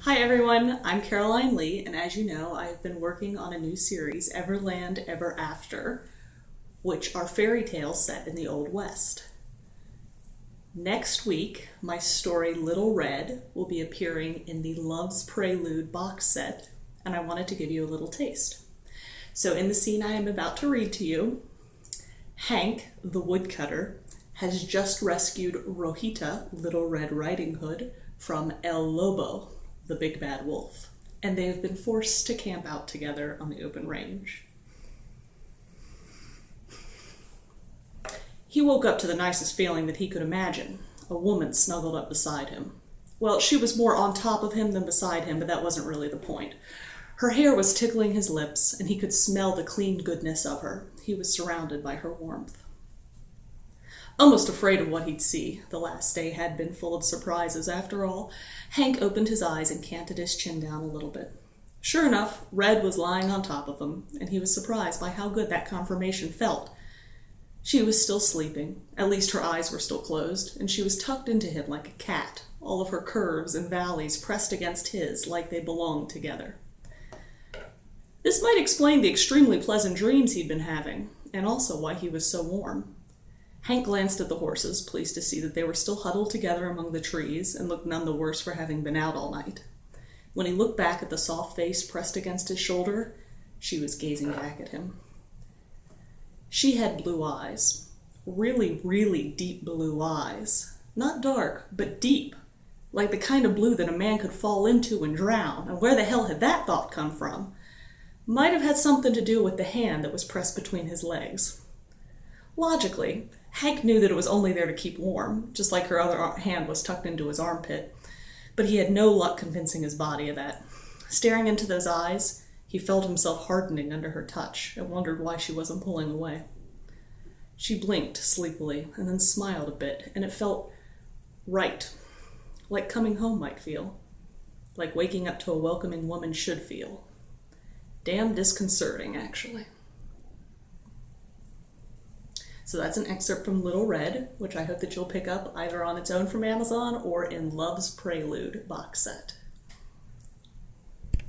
Hi everyone, I'm Caroline Lee, and as you know, I've been working on a new series, Everland Ever After, which are fairy tales set in the Old West. Next week, my story Little Red will be appearing in the Love's Prelude box set, and I wanted to give you a little taste. So in the scene I am about to read to you, Hank, the woodcutter, has just rescued Rojita, Little Red Riding Hood, from El Lobo, the big bad wolf, and they have been forced to camp out together on the open range. He woke up to the nicest feeling that he could imagine, a woman snuggled up beside him. Well, she was more on top of him than beside him, but that wasn't really the point. Her hair was tickling his lips, and he could smell the clean goodness of her. He was surrounded by her warmth. Almost afraid of what he'd see, the last day had been full of surprises after all, Hank opened his eyes and canted his chin down a little bit. Sure enough, Red was lying on top of him, and he was surprised by how good that confirmation felt. She was still sleeping, at least her eyes were still closed, and she was tucked into him like a cat, all of her curves and valleys pressed against his like they belonged together. This might explain the extremely pleasant dreams he'd been having, and also why he was so warm. Hank glanced at the horses, pleased to see that they were still huddled together among the trees and looked none the worse for having been out all night. When he looked back at the soft face pressed against his shoulder, she was gazing back at him. She had blue eyes. Really, really deep blue eyes. Not dark, but deep. Like the kind of blue that a man could fall into and drown. And where the hell had that thought come from? Might have had something to do with the hand that was pressed between his legs. Logically, Hank knew that it was only there to keep warm, just like her other hand was tucked into his armpit, but he had no luck convincing his body of that. Staring into those eyes, he felt himself hardening under her touch and wondered why she wasn't pulling away. She blinked sleepily and then smiled a bit, and it felt right, like coming home might feel, like waking up to a welcoming woman should feel. Damn disconcerting, actually. So that's an excerpt from Little Red, which I hope that you'll pick up either on its own from Amazon or in Love's Prelude box set.